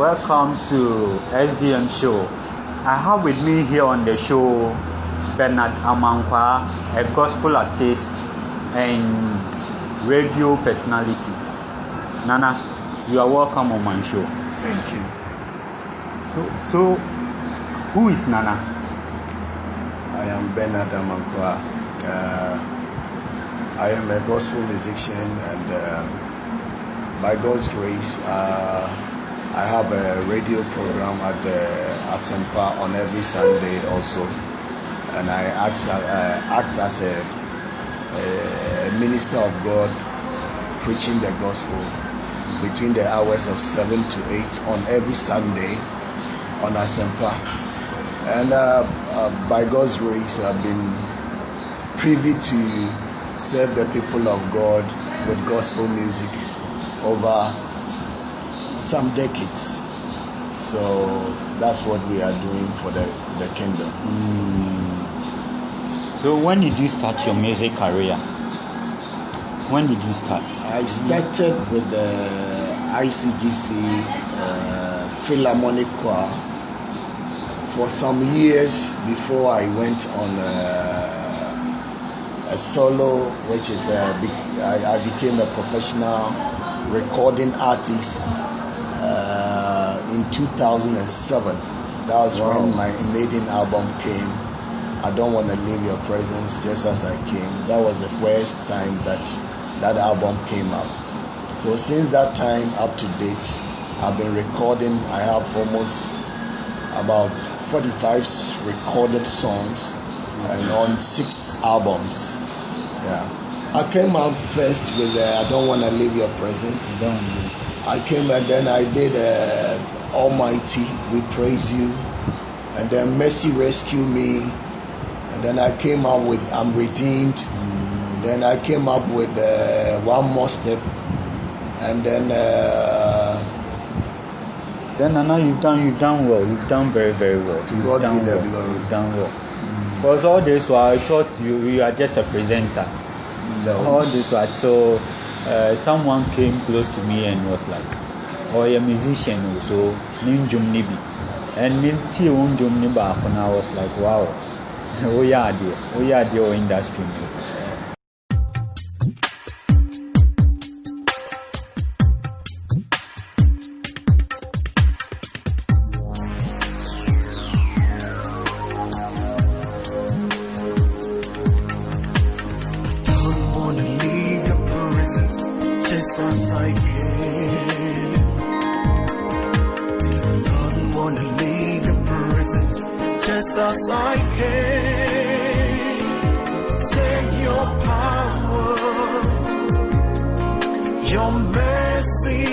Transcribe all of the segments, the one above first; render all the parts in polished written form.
welcome to SDM show. I have with me here on the show Benard Amankwah, a gospel artist and radio personality. Nana, you are welcome on my show. Thank you. So who is Nana? I am Benard Amankwah. I am a gospel musician, and by God's grace, I have a radio program at the Amankwah on every Sunday also, and I act as a minister of God, preaching the gospel between the hours of 7 to 8 on every Sunday on Amankwah. And by God's grace, I've been privy to serve the people of God with gospel music over some decades. So that's what we are doing for the kingdom. So when did you start your music career? When did you start? I started with the ICGC Philharmonic Choir for some years before I went on a solo, which is I became a professional recording artist in 2007. That was when my maiden album came. I Don't Want to Leave Your Presence, Just As I Came. That was the first time that album came out. So since that time up to date, I've been recording. I have almost about 45 recorded songs and on 6 albums. Yeah, I came out first with I Don't Want to Leave Your Presence. I came and then I did Almighty, We Praise You, and then Mercy Rescue Me, and then I came out with I'm Redeemed. Then I came up with One More Step, and then Nana, you've done well. You've done very, very well. To God be the glory. You've done well. Because all this while I thought you are just a presenter. No. All this while, so someone came close to me and was like, "Oh, you're a musician also, ninjum nibi." And ninti unjum niba, and I was like, "Wow, we are the industry." Just as I came, don't wanna leave your presence. Just as I came, take your power, your mercy,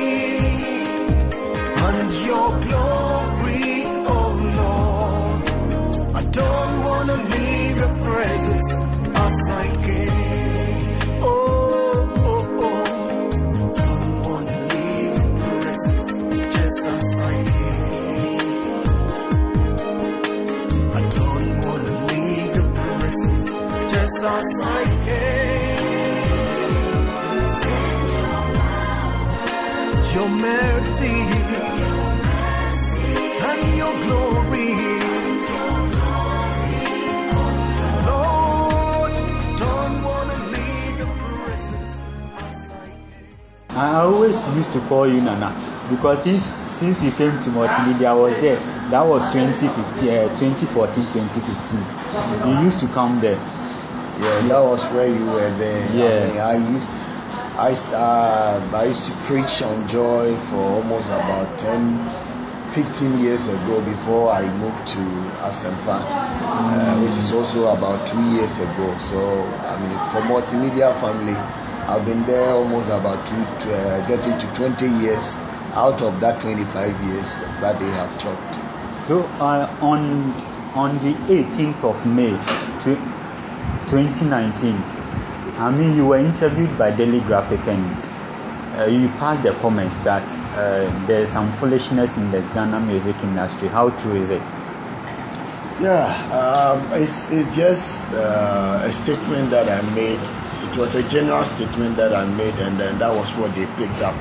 and your glory, oh Lord. I don't wanna leave your presence as I came. As I came, your mercy and your glory, Lord, don't want to leave your presence as I came. I always used to call you Nana because since you came to multimedia, I was there. That was 2014, 2015. You used to come there. Yeah, that was where you were there. Yeah. I mean, I used to preach on Joy for almost about 15 years ago before I moved to Amankwah, which is also about 2 years ago. So, I mean, for Multimedia Family, I've been there almost about getting to 20 years out of that 25 years that they have chalked. So, on the 18th of May, 2019, I mean, you were interviewed by Daily Graphic and you passed the comments that there's some foolishness in the Ghana music industry. How true is it? Yeah, it's just a statement that I made. It was a general statement that I made, and then that was what they picked up.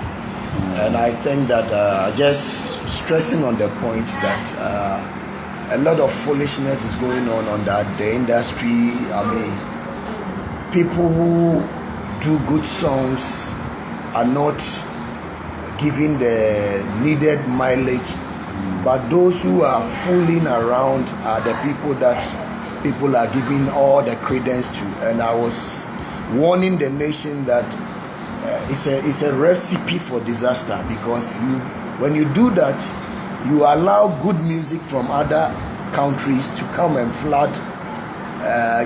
And I think that just stressing on the point that a lot of foolishness is going on that the industry. I mean, people who do good songs are not giving the needed mileage, but those who are fooling around are the people that people are giving all the credence to. And I was warning the nation that it's a recipe for disaster, because when you do that, you allow good music from other countries to come and flood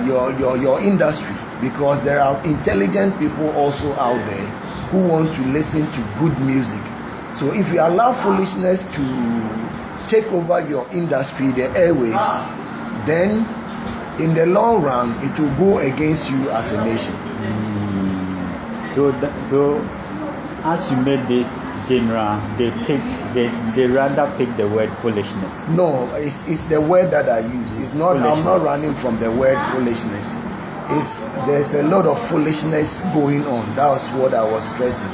your industry, because there are intelligent people also out there who want to listen to good music. So if you allow foolishness to take over your industry, the airwaves, then in the long run it will go against you as a nation. So as you made this genre, they rather pick the word foolishness. No, it's the word that I use. It's not. I'm not running from the word foolishness. There's a lot of foolishness going on. That's what I was stressing.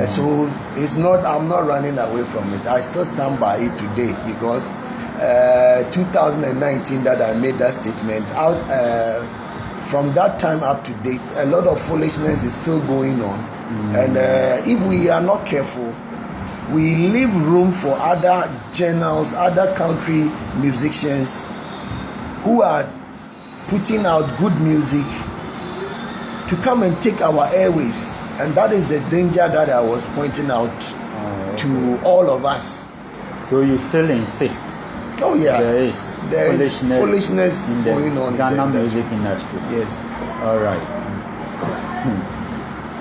So it's not. I'm not running away from it. I still stand by it today, because 2019 that I made that statement out. From that time up to date, a lot of foolishness is still going on. And if we are not careful, we leave room for other journals, other country musicians who are putting out good music to come and take our airwaves. And that is the danger that I was pointing out to all of us. So you still insist? Oh yeah, there is foolishness in the going on Ghana in the music industry. Yes. All right.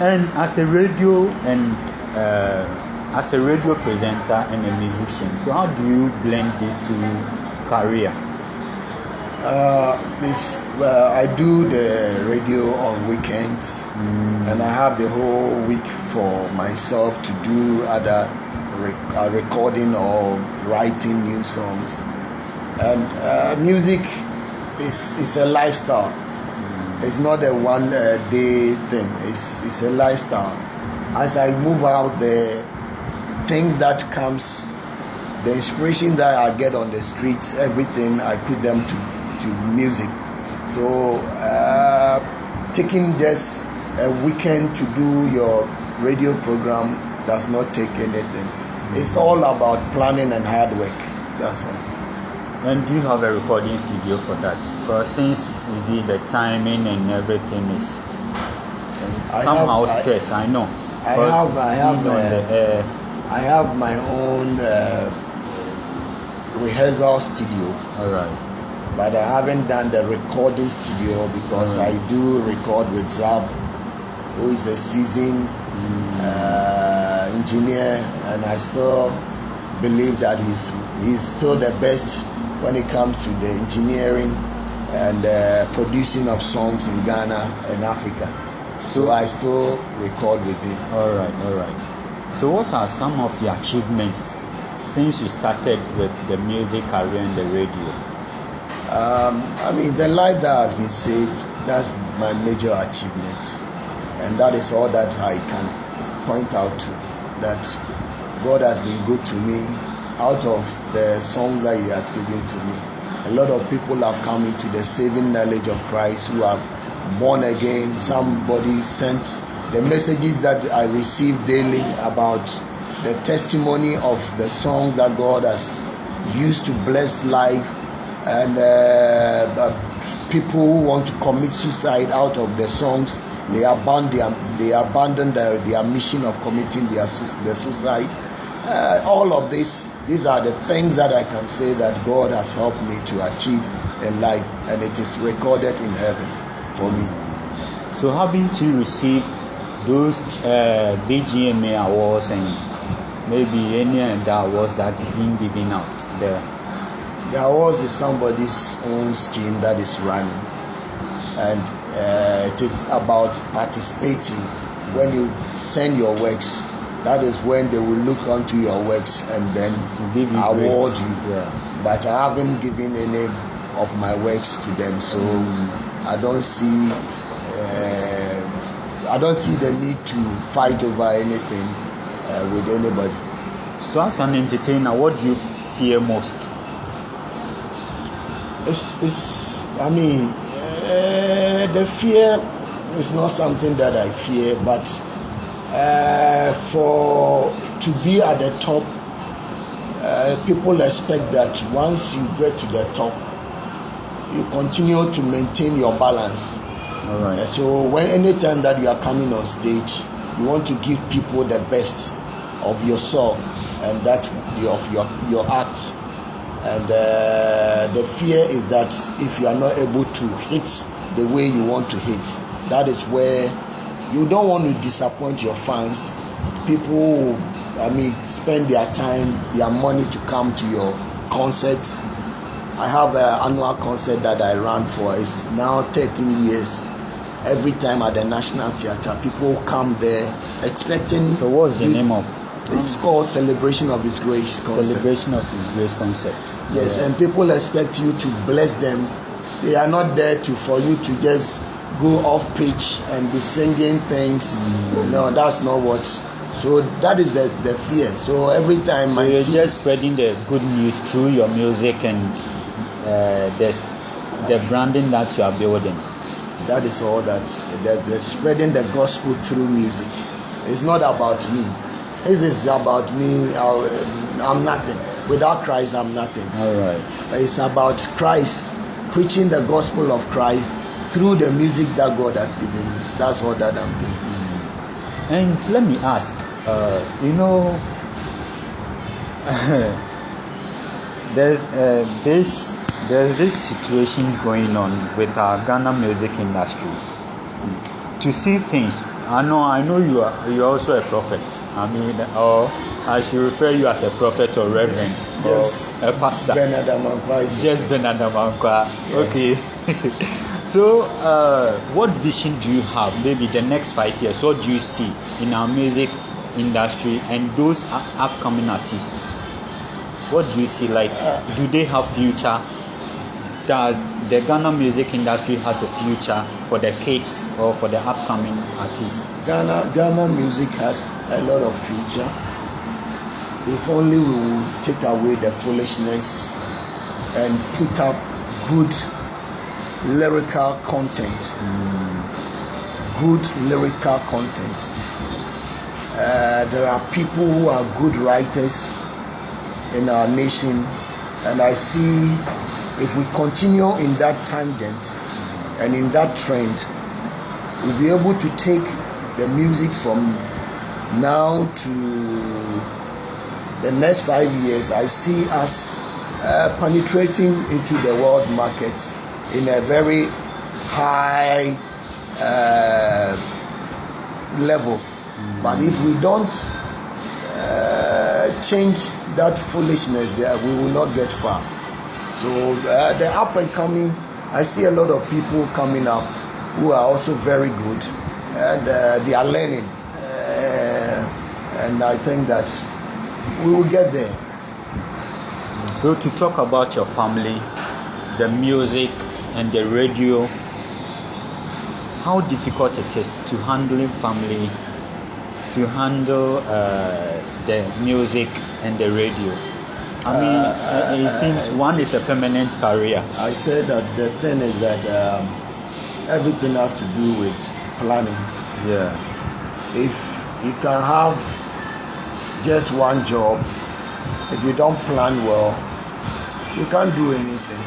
And as a radio presenter and a musician, so how do you blend these two career? I do the radio on weekends, and I have the whole week for myself to do other recording or writing new songs. And music is a lifestyle. It's not a one day thing. It's a lifestyle. As I move out there, things that comes, the inspiration that I get on the streets, everything I put them to music. So taking just a weekend to do your radio program does not take anything. It's all about planning and hard work. That's all. And do you have a recording studio for that? Because since you see the timing and everything is somehow scarce, I know. I have my own rehearsal studio. All right. But I haven't done the recording studio, because I do record with Zab, who is a seasoned engineer, and I still believe that he's still the best when it comes to the engineering and producing of songs in Ghana and Africa. So I still record with him. All right. So what are some of your achievements since you started with the music career and the radio? I mean, the life that has been saved, that's my major achievement. And that is all that I can point out to, that God has been good to me. Out of the songs that he has given to me, a lot of people have come into the saving knowledge of Christ, who are born again. Somebody sent the messages that I receive daily about the testimony of the songs that God has used to bless life, and people who want to commit suicide out of the songs, they abandon their mission of committing their suicide. All of these are the things that I can say that God has helped me to achieve in life, and it is recorded in heaven for me. So haven't you received those VGMA awards and maybe any other awards that have been given out there? The awards is somebody's own scheme that is running, and it is about participating. When you send your works, that is when they will look onto your works and then award you. Yeah. But I haven't given any of my works to them, so I don't see the need to fight over anything with anybody. So as an entertainer, what do you fear most? The fear is not something that I fear, but to be at the top, people expect that once you get to the top, you continue to maintain your balance. All right. So anytime that you are coming on stage, you want to give people the best of yourself and that of your act. And the fear is that if you are not able to hit the way you want to hit, that is where you don't want to disappoint your fans. People, spend their time, their money to come to your concerts. I have an annual concert that I ran for. It's now 13 years. Every time at the National Theatre, people come there expecting. So what's the name of? It's called Celebration of His Grace Concert. Celebration of His Grace Concert. Yes, and people expect you to bless them. They are not there for you to just go off pitch and be singing things. No, that's not what. So that is the fear. So every time you're just spreading the good news through your music and the branding that you are building. That is all that. They're spreading the gospel through music. It's not about me. This is about me. I'm nothing. Without Christ, I'm nothing. All right. It's about Christ, preaching the gospel of Christ through the music that God has given me. That's all that I'm doing. And let me ask, there's this situation going on with our Ghana music industry. To see things, I know you're also a prophet. Or I should refer you as a prophet or reverend, yes, or a pastor. Benard Amankwah. Just Benard Amankwah. Yes. Okay. So, what vision do you have? Maybe the next 5 years. What do you see in our music industry and those upcoming artists? What do you see? Like, do they have future? Does the Ghana music industry has a future for the kids or for the upcoming artists? Ghana music has a lot of future. If only we will take away the foolishness and put up good lyrical content. Good lyrical content. There are people who are good writers in our nation, and I see if we continue in that tangent and in that trend, we'll be able to take the music from now to the next 5 years. I see us penetrating into the world markets in a very high level. But if we don't change that foolishness there, we will not get far. So the up and coming, I see a lot of people coming up who are also very good, and they are learning. And I think that we will get there. So to talk about your family, the music and the radio, how difficult it is to handle family, to handle the music and the radio. It seems one is a permanent career. I said that the thing is that everything has to do with planning. Yeah. If you can have just one job, if you don't plan well, you can't do anything.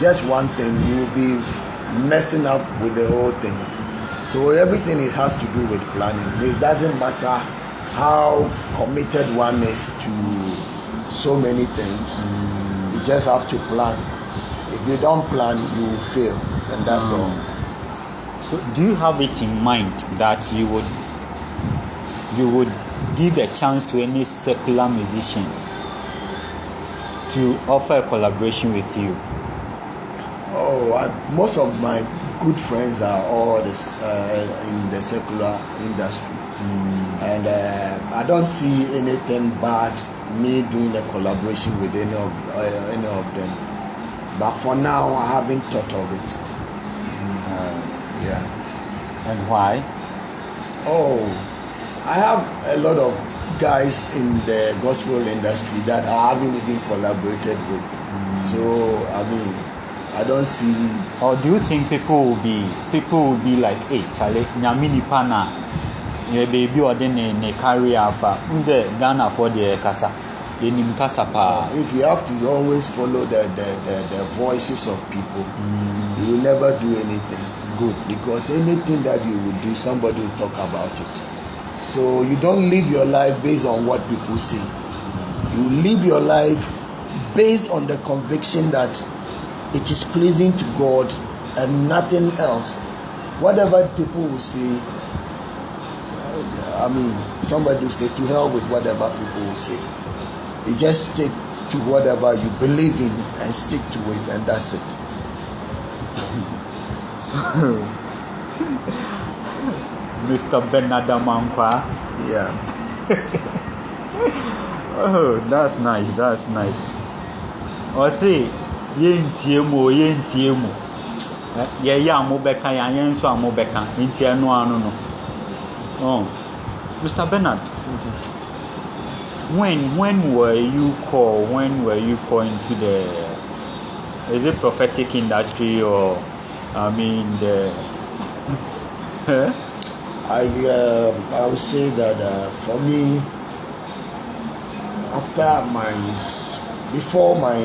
Just one thing, you will be messing up with the whole thing. So everything it has to do with planning. It doesn't matter how committed one is to so many things. You just have to plan. If you don't plan, you will fail, and that's all. So do you have it in mind that you would give a chance to any secular musician to offer a collaboration with you? Most of my good friends are all in the secular industry, and I don't see anything bad me doing a collaboration with any of them. But for now, I haven't thought of it. And why? I have a lot of guys in the gospel industry that I haven't even collaborated with. So I mean, I don't see. Or do you think people will be like, hey, Charlie, nyamini pana, your baby or then ne carry alpha, unze Ghana for the kasa, yenim kasa pa. If you have to always follow the voices of people, you will never do anything good, because anything that you will do, somebody will talk about it. So you don't live your life based on what people say. You live your life based on the conviction that it is pleasing to God and nothing else. Whatever people will say, I mean, somebody will say, to hell with whatever people will say. You just stick to whatever you believe in and stick to it, and that's it. Mr. Benard Amankwah. Yeah. Oh, that's nice. Or say, yentie mo. Ya mo beka ya yenso amo beka. Intie no anu no. Oh. Mr. Benard. When were you called into the, is it prophetic industry, or I mean the I would say that for me, before my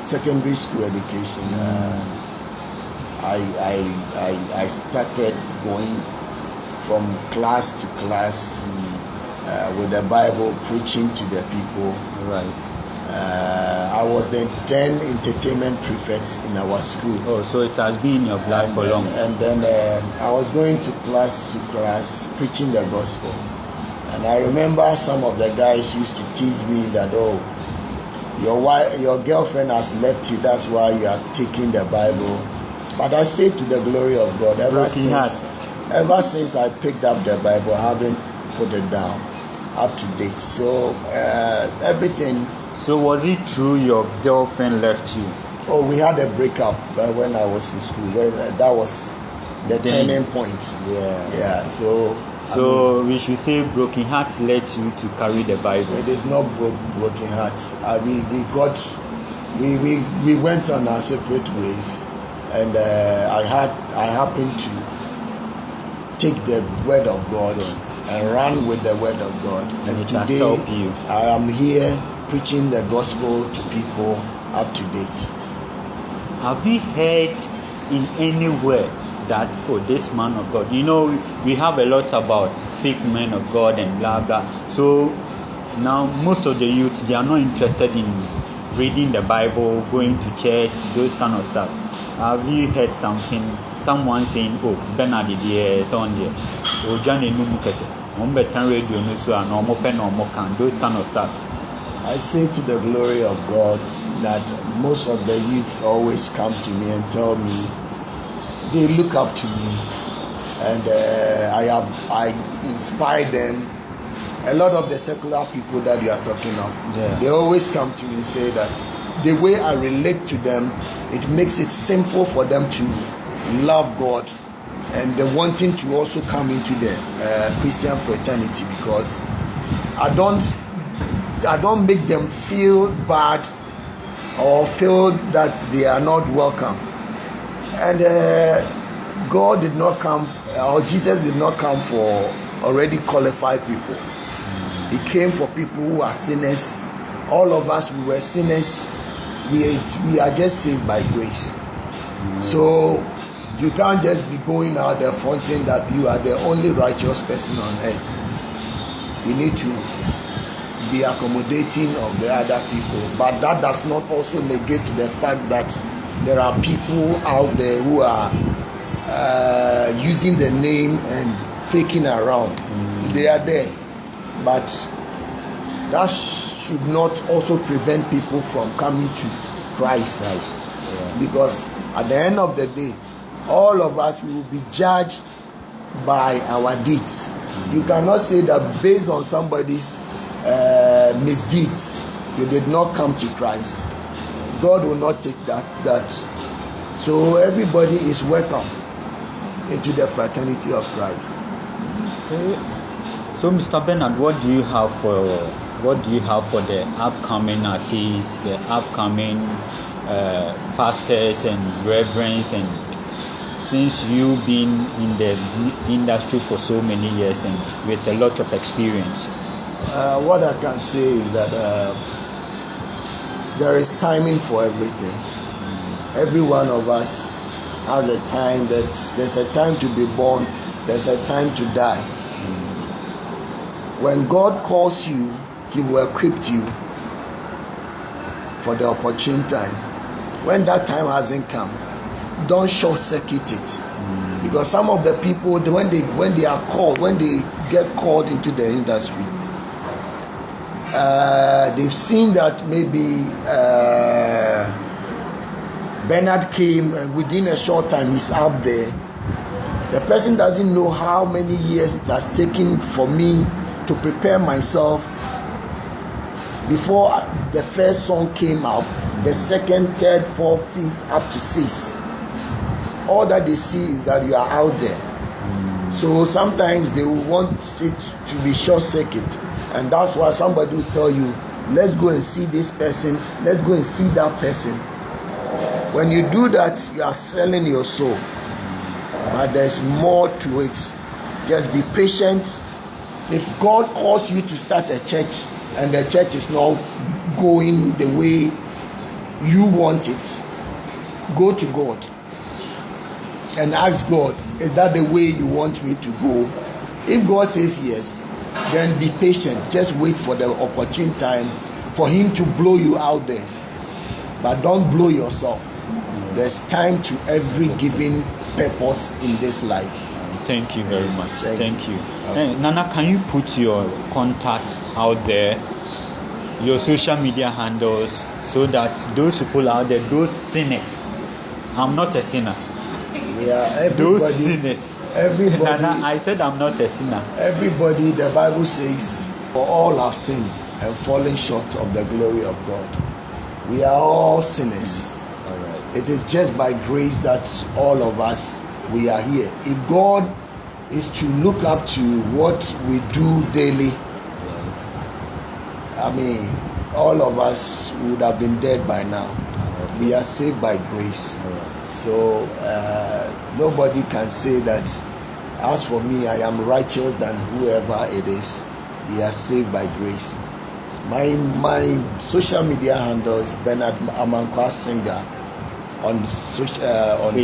secondary school education, I started going from class to class with the Bible, preaching to the people. right? I was then entertainment prefect in our school. Oh, so it has been in your blood for long. And then I was going to class preaching the gospel. And I remember some of the guys used to tease me that, oh, your girlfriend has left you, that's why you are taking the Bible. But I say, to the glory of God, ever since I picked up the Bible, I haven't put it down up to date. So everything. So was it true your girlfriend left you? Oh, we had a breakup when I was in school. That was the turning point. Yeah. So we should say broken heart led you to carry the Bible. It is not broken hearts. We went on our separate ways, and I happened to take the word of God and run with the word of God. And today I am here preaching the gospel to people up to date. Have you heard in anywhere that, oh, this man of God? You know, we have a lot about fake men of God and blah blah. So now most of the youth, they are not interested in reading the Bible, going to church, those kind of stuff. Have you heard someone saying, oh, Benard is on there, or Johnny Numukete, radio news, normal pen or mokan, those kind of stuff? I say, to the glory of God, that most of the youth always come to me and tell me they look up to me, and I inspire them. A lot of the secular people that you are talking of, they always come to me and say that the way I relate to them, it makes it simple for them to love God, and the wanting to also come into the Christian fraternity, because I don't make them feel bad or feel that they are not welcome. And God did not come, or Jesus did not come for already qualified people. He came for people who are sinners. All of us, we were sinners. We are just saved by grace. So you can't just be going out there fronting that you are the only righteous person on earth. We need to be accommodating of the other people, but that does not also negate the fact that there are people out there who are using the name and faking around. They are there, but that should not also prevent people from coming to Christ. Because at the end of the day, all of us will be judged by our deeds. You cannot say that based on somebody's misdeeds you did not come to Christ. God will not take that. So everybody is welcome into the fraternity of Christ. So, Mr. Benard, what do you have for the upcoming artists, the upcoming pastors and reverends, and since you've been in the industry for so many years and with a lot of experience? What I can say is that there is timing for everything. Every one of us has a time. There's a time to be born, there's a time to die. When God calls you, He will equip you for the opportune time. When that time hasn't come, don't short circuit it. Because some of the people, when they are called, when they get called into the industry, they've seen that maybe Benard came and within a short time he's up there. The person doesn't know how many years it has taken for me to prepare myself before the first song came out, the second, third, fourth, fifth, up to six. All that they see is that you are out there. So sometimes they will want it to be short circuit, and that's why somebody will tell you, let's go and see this person, let's go and see that person. When you do that, you are selling your soul. But there's more to it. Just be patient. If God calls you to start a church and the church is not going the way you want it, go to God and ask God, is that the way you want me to go? If God says yes, then be patient. Just wait for the opportune time for Him to blow you out there. But don't blow yourself. There's time to every given purpose in this life. Thank you very much. Thank you. Okay. Nana, can you put your contact out there, your social media handles, so that those people out there, those sinners, I'm not a sinner. Yeah, Those sinners. Everybody. Nana, I said I'm not a sinner. Everybody, the Bible says, for all have sinned and fallen short of the glory of God. We are all sinners. All right. It is just by grace that all of us, we are here. If God is to look up to what we do daily, Yes. I mean, all of us would have been dead by now. We are saved by grace. So nobody can say that, as for me, I am righteous than whoever it is. We are saved by grace. My social media handle is Benard Amankwah Singer on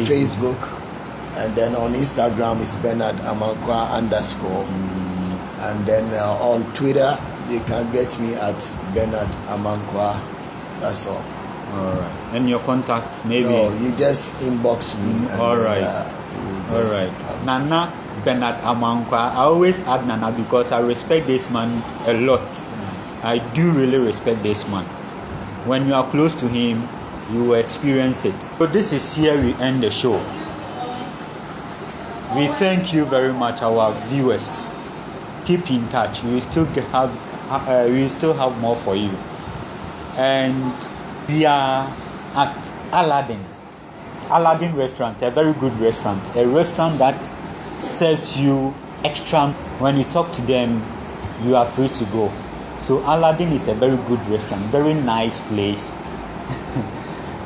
Facebook. And then on Instagram is Benard Amankwah _. And then on Twitter, you can get me at Benard Amankwah. That's all. All right. And your contact, maybe? No, you just inbox me. And all right. All just, right. Nana Benard Amankwah. I always add Nana because I respect this man a lot. I do really respect this man. When you are close to him, you will experience it. So this is here we end the show. We thank you very much, our viewers. Keep in touch. We still have more for you. And we are at Aladdin Restaurant, a very good restaurant. A restaurant that serves you extra. When you talk to them, you are free to go. So Aladdin is a very good restaurant, very nice place.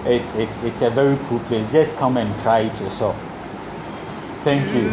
It's a very cool place. Just come and try it yourself. Thank you.